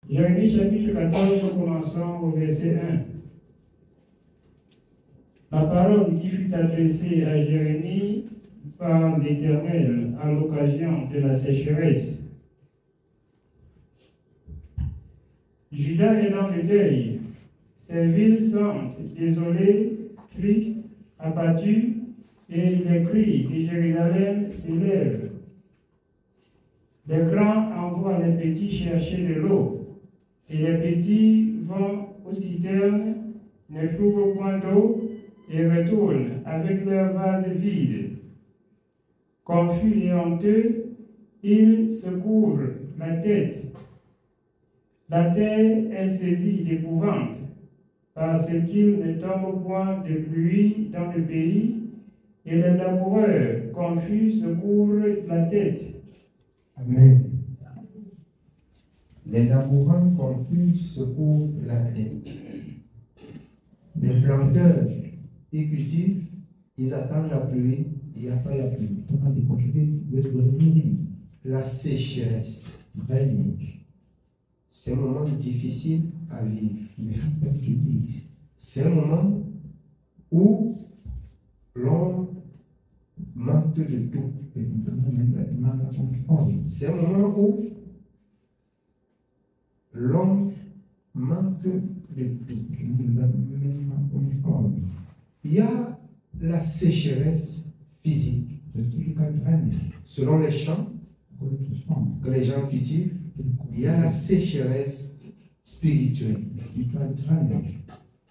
Jérémie chapitre 14, commençons au verset 1. La parole qui fut adressée à Jérémie par l'Éternel à l'occasion de la sécheresse. Juda est dans le deuil. Ses villes sont désolées, tristes, abattues, et les cris de Jérusalem s'élèvent. Les grands envoient les petits chercher de l'eau, et les petits vont aux citernes, ne trouvent point d'eau, et retournent avec leurs vases vides. Confus et honteux, ils se couvrent la tête. La terre est saisie d'épouvante, parce qu'il ne tombe point de pluie dans le pays, et les laboureurs confus se couvrent la tête. Amen. Les labourants confus se couvrent la tête. Les planteurs, ils cultivent, ils attendent la pluie, il n'y a pas la pluie. La sécheresse, c'est un moment difficile à vivre. C'est un moment où l'on manque de tout. C'est un moment où l'homme manque de tout. Il y a la sécheresse physique. Selon les champs que les gens cultivent, il y a la sécheresse spirituelle.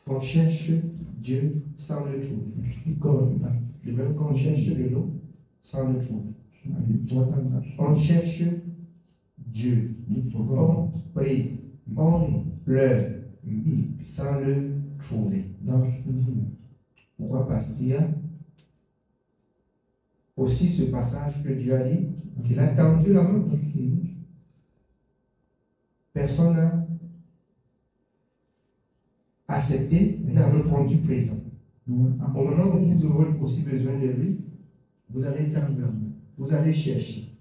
On cherche Dieu sans le trouver. De même qu'on cherche de l'eau sans le trouver. On cherche Dieu. On prie. On pleure sans le trouver. Pourquoi? Parce qu'il y a aussi ce passage que Dieu a dit qu'il a tendu la main. Personne n'a accepté, n'a répondu présent. Au moment où vous aurez aussi besoin de lui, vous allez tendre la main, vous allez chercher.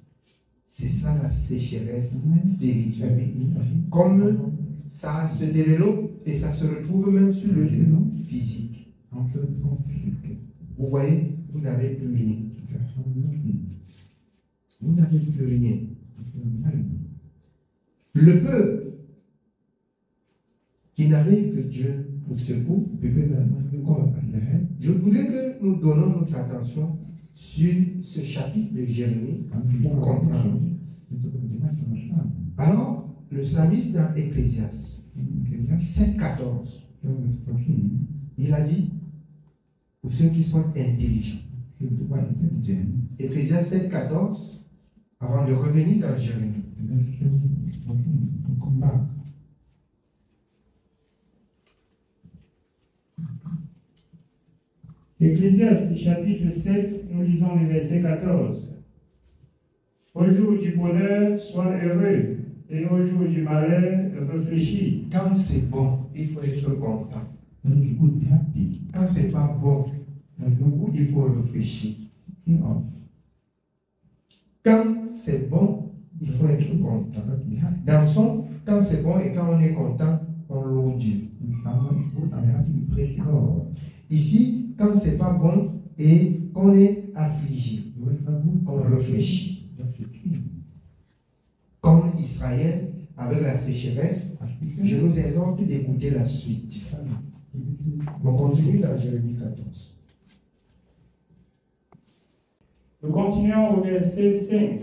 C'est ça la sécheresse spirituelle. Comme ça se développe et ça se retrouve même sur le physique. Vous voyez, vous n'avez plus rien. Vous n'avez plus rien. Le peuple qui n'avait que Dieu pour secours, je voudrais que nous donnions notre attention sur ce chapitre de Jérémie pour comprendre. Alors, le psalmiste dans Ecclésiaste 7,14, il a dit, pour ceux qui sont intelligents, Ecclésiaste 7,14, avant de revenir dans Jérémie. Ecclésiaste chapitre 7, nous lisons le verset 14. Au jour du bonheur, sois heureux, et au jour du malheur, réfléchis. Quand c'est bon, il faut être content. Quand c'est pas bon, il faut réfléchir. Quand c'est bon, il faut être content. Dans le son, quand c'est bon et quand on est content, on loue Dieu. Ici, quand c'est pas bon et qu'on est affligé, on réfléchit. Comme Israël, avec la sécheresse, je nous exhorte d'écouter la suite. On continue dans Jérémie 14. Nous continuons au verset 5.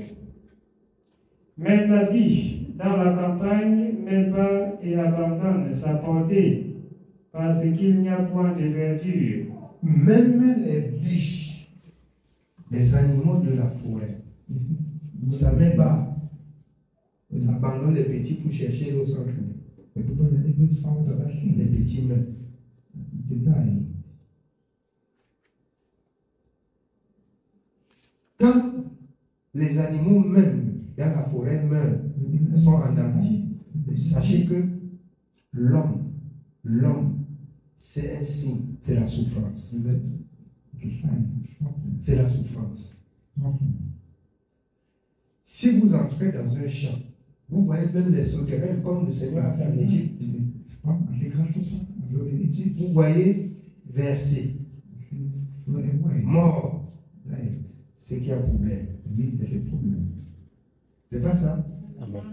Même la biche dans la campagne met pas et abandonne sa portée, parce qu'il n'y a point de verdure. Même les biches, les animaux de la forêt, ça ne met pas. Ça abandonne les petits pour chercher l'eau sans trouver. Les petits meurent. Quand les animaux même dans la forêt meurent, sont en danger, sachez que l'homme, c'est un signe, c'est la souffrance. C'est la souffrance. Si vous entrez dans un champ, Vous voyez même les sauterelles comme le Seigneur a fait en Égypte. Vous voyez verser, mort, c'est qu'il y a un problème. C'est pas ça? Amen.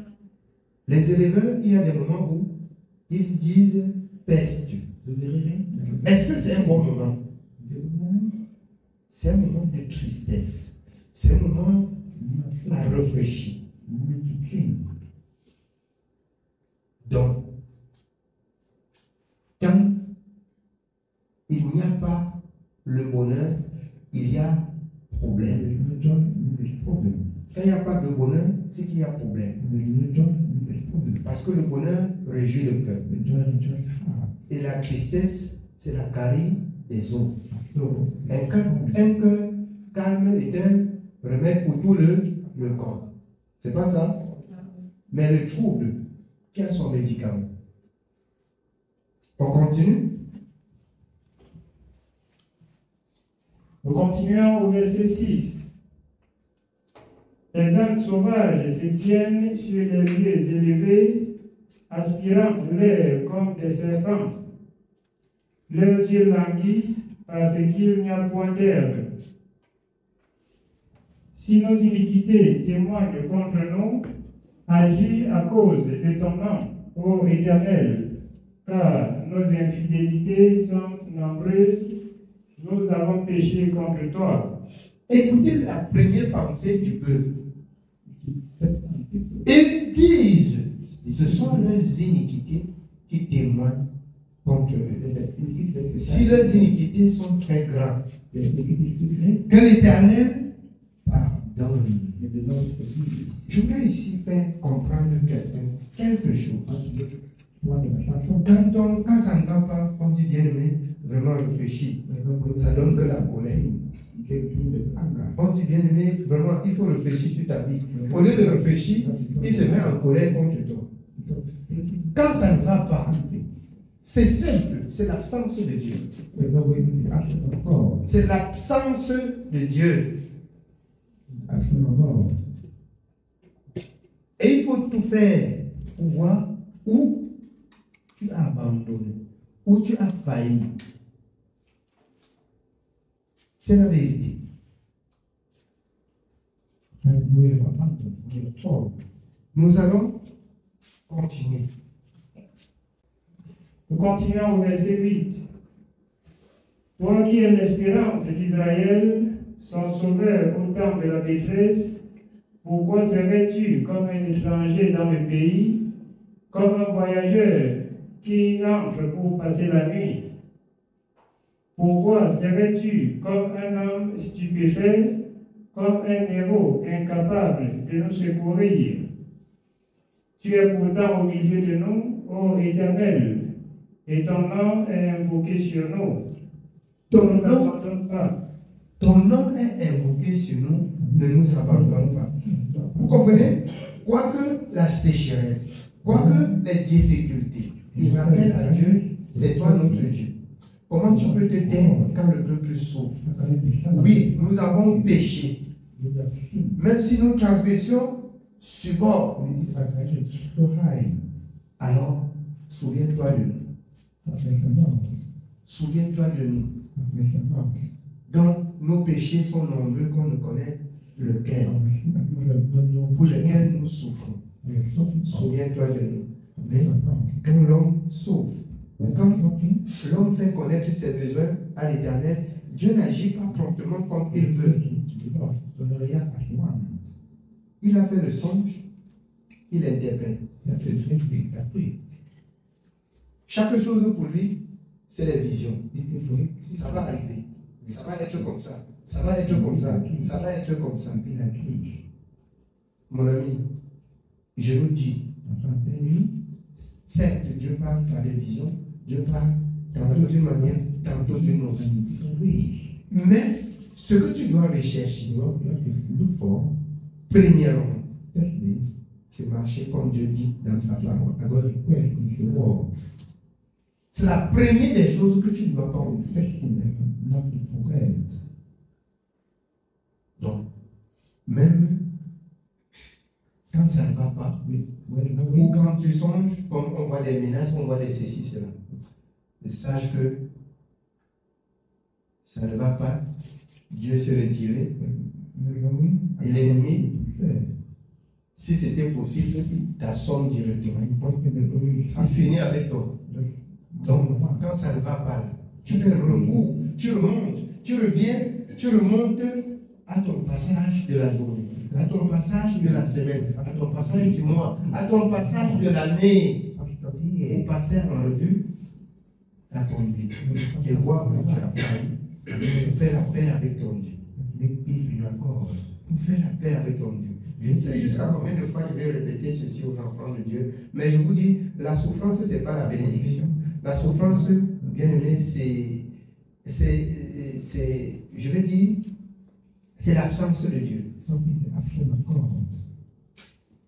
Les éleveurs, il y a des moments où ils disent peste. Est-ce que c'est un bon moment? C'est un moment de tristesse. C'est un moment à réfléchir. Donc, quand il n'y a pas le bonheur, il y a problème. Quand il n'y a pas de bonheur, c'est qu'il y a problème. Parce que le bonheur réjouit le cœur. Et la tristesse, c'est la carie des os. Un cœur calme est un remède pour tout le corps. C'est pas ça? Mais le trouble, qui a son médicament? On continue? Nous continuons au verset 6. Les ânes sauvages se tiennent sur les lieux élevés, aspirant l'air comme des serpents. Leurs yeux languissent parce qu'il n'y a point d'herbe. Si nos iniquités témoignent contre nous, agis à cause de ton nom, ô Éternel, car nos infidélités sont nombreuses, nous avons péché contre toi. Écoutez la première pensée du peuple. Ils disent, ce sont leurs iniquités qui témoignent contre eux. Si leurs iniquités sont très grandes, que l'Éternel pardonne. Je voulais ici faire comprendre quelque chose. Quand ça ne va pas, on dit bien aimé, vraiment réfléchir. Ça donne que la colère. On dit bien aimé, vraiment, il faut réfléchir sur ta vie. Au lieu de réfléchir, il se met en colère contre toi. Quand ça ne va pas, c'est simple, c'est l'absence de Dieu. C'est l'absence de Dieu. Et il faut tout faire pour voir où tu as abandonné, où tu as failli. C'est la vérité. Nous allons continuer. Nous continuons au verset 8. Toi qui es l'espérance d'Israël, son sauveur au temps de la détresse, pourquoi serais-tu comme un étranger dans le pays, comme un voyageur qui entre pour passer la nuit? Pourquoi serais-tu comme un homme stupéfait, comme un héros incapable de nous secourir? Tu es pourtant au milieu de nous, ô Éternel, et ton nom est invoqué sur nous. Ton Ne nous abandonne pas. Ton nom est invoqué sur nous, ne nous abandonne pas. Vous comprenez? Quoique la sécheresse, quoique les difficultés, il rappelle à Dieu, c'est toi notre Dieu. Comment tu peux te taire quand le peuple souffre? Oui, nous avons péché. Même si nos transgressions subordent, alors souviens-toi de nous. Souviens-toi de nous. Donc, nos péchés sont nombreux qu'on ne connaît lequel, pour lesquels nous souffrons. Souviens-toi de nous. Mais quand l'homme souffre, quand l'homme fait connaître ses besoins à l'Éternel, Dieu n'agit pas promptement comme il veut. Il a fait le songe, il interprète. Chaque chose pour lui, c'est les visions. Ça va arriver. Ça va être comme ça. Ça va être comme ça. Ça va être comme ça. Mon ami, je vous dis, certes, Dieu parle par des visions, Dieu parle tantôt d'une manière, tantôt d'une autre. Mais ce que tu dois rechercher, premièrement, c'est marcher comme Dieu dit dans sa parole. C'est la première des choses que tu ne dois pas oublier. Donc, même quand ça ne va pas, Ou quand tu songes, comme on voit des menaces, on voit des ceci, cela. Et sache que ça ne va pas. Dieu s'est retiré. Et l'ennemi, si c'était possible, il t'assomme directement. Il finit avec toi. Donc, quand ça ne va pas là, tu fais recours, tu remontes, tu reviens, tu remontes à ton passage de la journée, à ton passage de la semaine, à ton passage du mois, à ton passage de l'année, pour passer en revue ta conduite et voir où tu as failli, pour faire la paix avec ton Dieu. Pour faire la paix avec ton Dieu. Je ne sais jusqu'à combien de fois je vais répéter ceci aux enfants de Dieu, mais je vous dis, la souffrance, ce n'est pas la bénédiction. La souffrance, bien aimé, je vais dire, c'est l'absence de Dieu.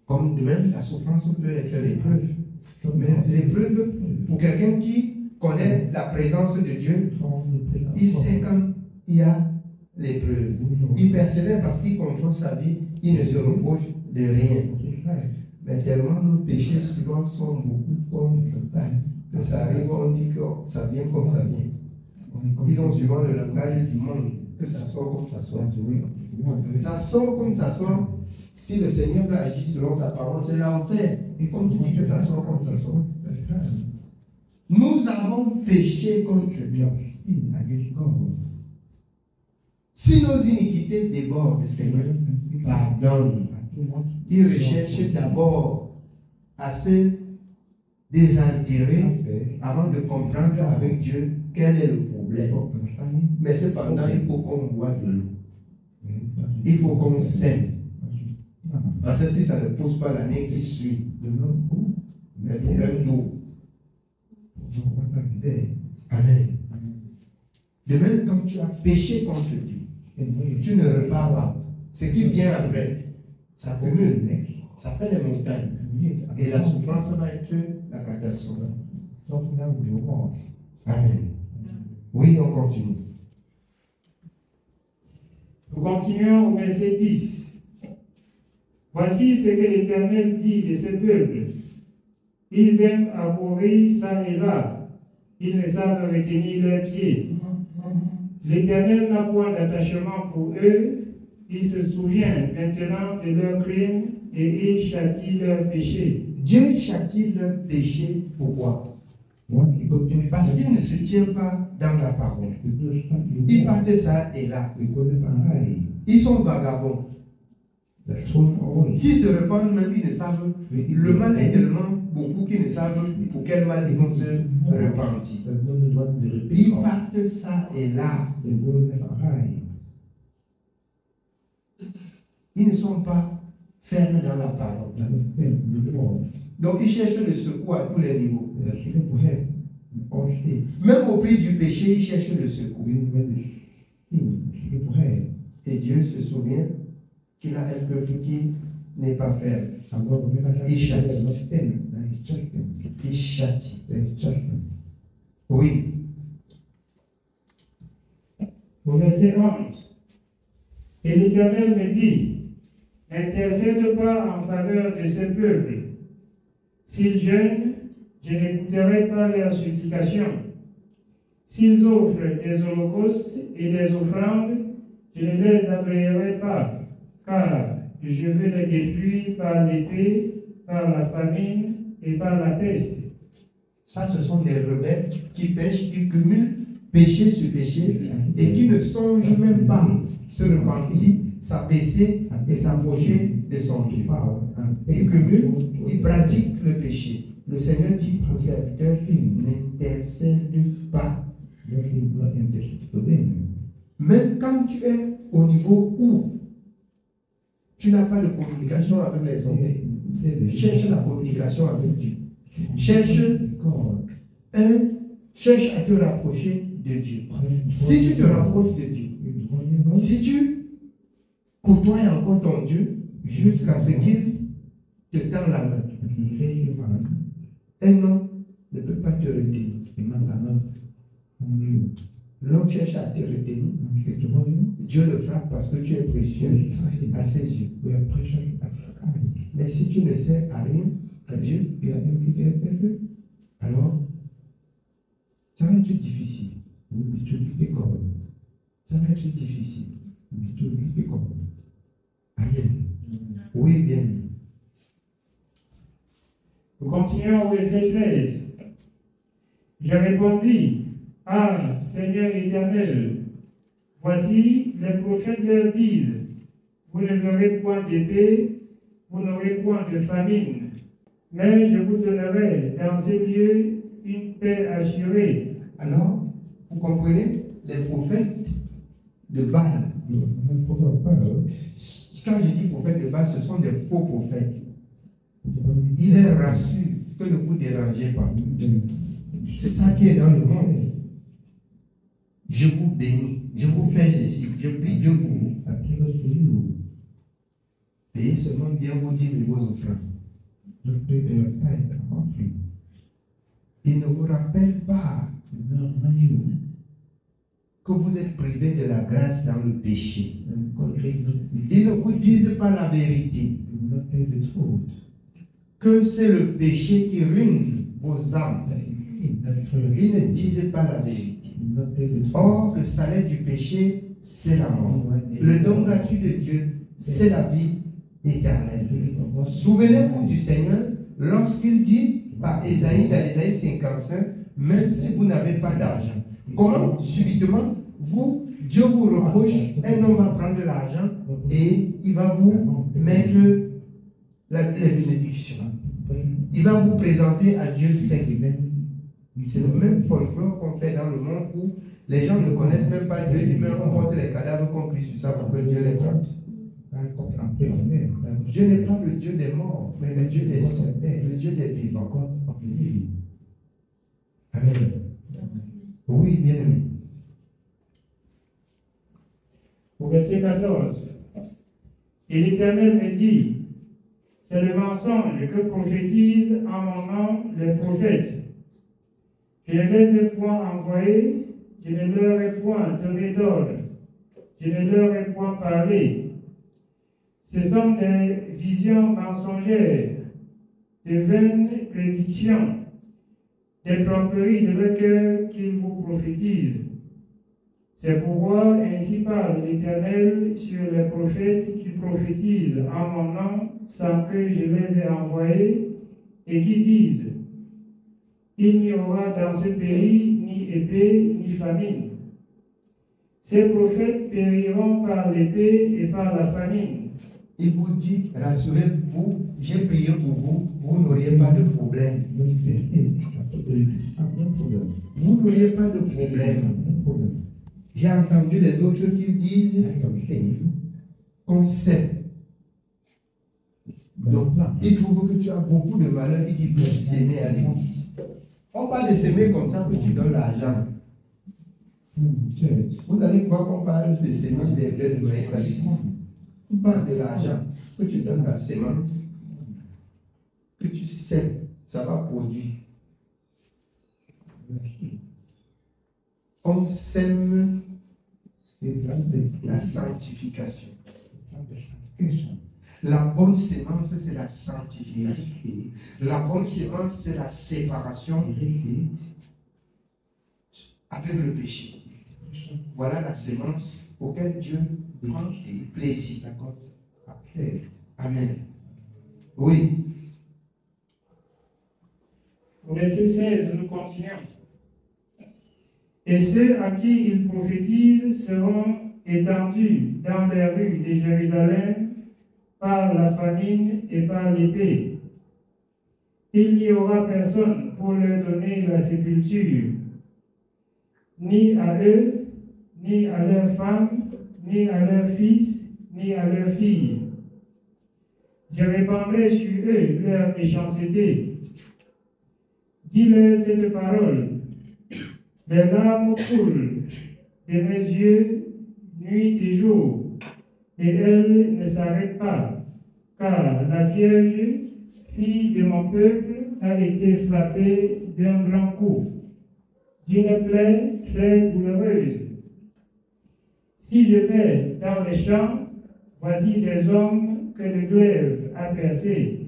Comme de même, la souffrance peut être l'épreuve. Mais l'épreuve, pour quelqu'un qui connaît la présence de Dieu, il sait quand il y a l'épreuve. Il persévère parce qu'il contrôle sa vie, il ne se reproche de rien. Mais tellement nos péchés souvent sont beaucoup comme que ça arrive, on dit que ça vient comme ça vient. Ils ont souvent le langage du monde, que ça sort comme ça sort. Ça sort comme ça sort. Si le Seigneur veut agir selon sa parole, c'est l'enfer. Et comme tu dis que ça sort comme ça sort. Nous avons péché contre Dieu. Si nos iniquités débordent, Seigneur, pardonne. Il recherche d'abord à se désaltérer avant de comprendre avec Dieu quel est le problème. Mais cependant, il faut qu'on boive de l'eau. Il faut qu'on sème. Parce que si ça ne pousse pas l'année qui suit, les problèmes d'eau. Amen. De même, quand tu as péché contre Dieu, tu ne repars pas. Ce qui vient après, ça cumule, ça fait des montagnes. Et la souffrance va être la catastrophe. Amen. Oui, on continue. Nous continuons au verset 10. Voici ce que l'Éternel dit de ce peuple. Ils aiment accourir ça et là. Ils ne savent retenir leurs pieds. L'Éternel n'a point d'attachement pour eux. Il se souvient maintenant de leurs crimes et il châtie leurs péchés. Dieu châtie leurs péchés. Pourquoi? Parce qu'il ne se tient pas dans la parole. Ils partent ça et là. Ils sont vagabonds. S'ils se répandent, même ils ne savent. Le mal est tellement beaucoup qu'ils ne savent pour quel mal ils vont se repentir. Ils partent ça et là. Ils ne sont pas fermes dans la parole. Donc ils cherchent le secours à tous les niveaux. Même au prix du péché, ils cherchent le secours. Et Dieu se souvient qu'il a un peuple qui n'est pas ferme. Il châtie. Il châtie. Oui. Au verset 11. Et l'Éternel me dit, n'intercède pas en faveur de ce peuple. S'ils jeûnent, je n'écouterai pas leurs supplications. S'ils offrent des holocaustes et des offrandes, je ne les abréerai pas, car je veux les détruire par l'épée, par la famine et par la peste. Ça, ce sont des rebelles qui pêchent, qui cumulent péché sur péché et qui ne songent même pas se repentir, s'abaisser et s'approcher de son Dieu. Ils cumulent, ils pratiquent le péché. Le Seigneur dit aux serviteurs, n'intercède pas. Même quand tu es au niveau où tu n'as pas de communication avec les hommes, cherche la communication avec Dieu. Cherche à te rapprocher de Dieu. Si tu te rapproches de Dieu, si tu côtoies encore ton Dieu jusqu'à ce qu'il te tend la main, un homme ne peut pas te retenir. L'homme cherche à te retenir. Dieu le frappe parce que tu es précieux à ses yeux. Mais si tu ne sers à rien, à Dieu, alors ça va être difficile. Ça va être difficile. Amen. Oui, bien. Nous continuons au verset 13. Je répondis, ah, Seigneur éternel, voici, les prophètes leur disent, vous n'aurez point d'épée, vous n'aurez point de famine, mais je vous donnerai dans ces lieux une paix assurée. Alors, vous comprenez, les prophètes de Baal, quand je dis prophètes de Baal, ce sont des faux prophètes. Il est rassure que ne vous dérangez pas. C'est ça qui est dans le monde. Je vous bénis, je vous fais ceci, je prie Dieu pour vous. Payez seulement bien vos dîmes et vos offrandes. Il ne vous rappelle pas que vous êtes privé de la grâce dans le péché. Ils ne vous disent pas la vérité. Que c'est le péché qui ruine vos âmes. Ils ne disent pas la vérité. Or, le salaire du péché, c'est la mort. Le don gratuit de Dieu, c'est la vie éternelle. Souvenez-vous du Seigneur lorsqu'il dit par Ésaïe, dans Ésaïe 55, même si vous n'avez pas d'argent. Comment subitement, Dieu vous reproche, un homme va prendre l'argent et il va vous mettre les bénédictions. Il va vous présenter à Dieu sec. C'est le même folklore qu'on fait dans le monde où les gens ne connaissent même pas Dieu. Ils on porte les cadavres qu'on prie sur ça pour que Dieu les traite. Dieu n'est pas le Dieu des morts, mais le Dieu des saints, le Dieu des vivants. Amen. Oui, bien aimé. Au verset 14. Et l'Éternel me dit, c'est le mensonge que prophétisent en mon nom les prophètes. Je ne les ai point envoyés, je ne leur ai point donné d'ordre, je ne leur ai point parlé. Ce sont des visions mensongères, de vaines prédictions, des tromperies de leur cœur qu'ils vous prophétisent. C'est pourquoi ainsi parle l'Éternel sur les prophètes qui prophétisent en mon nom sans que je les ai envoyés et qui disent, il n'y aura dans ce pays ni épée ni famine. Ces prophètes périront par l'épée et par la famine. Il vous dit, rassurez-vous, j'ai prié pour vous, vous n'auriez pas de problème. Vous n'auriez pas de problème. J'ai entendu les autres qui disent qu'on sait. Donc, ils trouvent que tu as beaucoup de valeur, ils disent faut s'aimer à l'église. On parle de s'aimer comme ça que tu donnes l'argent. Vous allez croire qu'on parle de s'aimer des graines de maïs à l'église. On parle de l'argent que tu donnes la sémence, que tu sèmes, ça va produire. On sème la sanctification. La bonne sémence, c'est la sanctification. La bonne sémence, c'est la séparation avec le péché. Voilà la sémence auquel Dieu prend plaisir. Amen. Oui. Au verset 16, nous continuons. Et ceux à qui il prophétise seront étendus dans les rues de Jérusalem par la famine et par l'épée. Il n'y aura personne pour leur donner la sépulture, ni à eux, ni à leurs femmes, ni à leurs fils, ni à leurs filles. Je répandrai sur eux leur méchanceté. Dis-leur cette parole. Les larmes coulent de mes yeux nuit et jour, et elles ne s'arrêtent pas, car la Vierge, fille de mon peuple, a été frappée d'un grand coup, d'une plaie très douloureuse. Si je vais dans les champs, voici des hommes que le glaive a percés.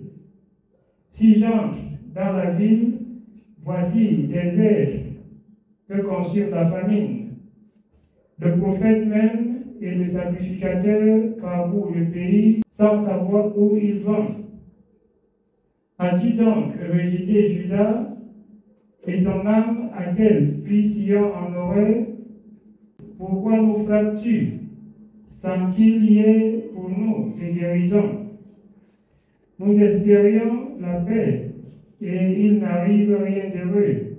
Si j'entre dans la ville, voici des êtres que consume la famine. Le prophète même et le sacrificateur parcourent le pays sans savoir où ils vont. As-tu donc rejeté Judas et ton âme a-t-elle pris Sion en horreur? Pourquoi nous frappes-tu sans qu'il y ait pour nous des guérisons? Nous espérions la paix et il n'arrive rien d'heureux.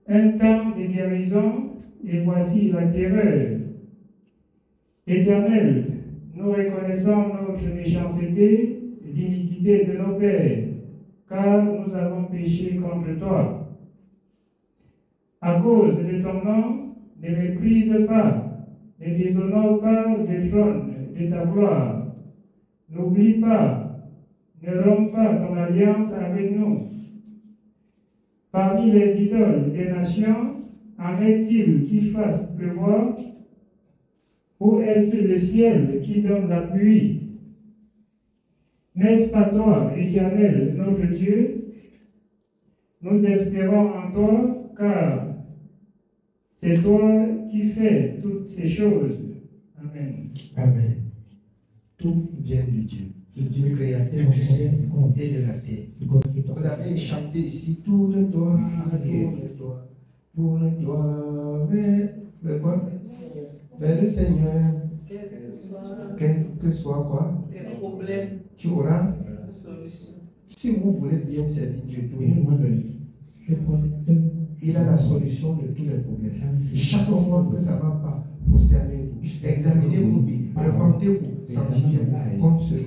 Un temps de guérison et voici la terreur. Éternel, nous reconnaissons notre méchanceté et l'iniquité de nos pères, car nous avons péché contre toi. À cause de ton nom, ne méprise pas, ne déshonore pas le trône de ta gloire. N'oublie pas, ne romps pas ton alliance avec nous. Parmi les idoles des nations, en est-il qui fasse pleuvoir? Ou est-ce le ciel qui donne la pluie? N'est-ce pas toi, Éternel, notre Dieu? Nous espérons en toi, car c'est toi qui fais toutes ces choses. Amen. Amen. Tout vient de Dieu. Le Dieu créateur du ciel et de la terre. Vous avez chanté ici, tourne-toi, tourne-toi, tourne-toi vers le Seigneur. Quel que soit quoi, tu auras. Si vous voulez bien servir Dieu, tournez-vous vers lui. Il a la solution de tous les problèmes. Chaque fois que ça ne va pas, prosternez-vous, examinez vos vies, repentez-vous, sanctifiez-vous, comme ceux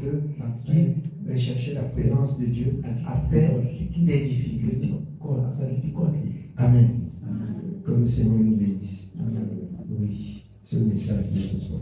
qui recherchaient la présence de Dieu après des difficultés. Amen. Que le Seigneur nous bénisse. Oui, ce message de ce soir.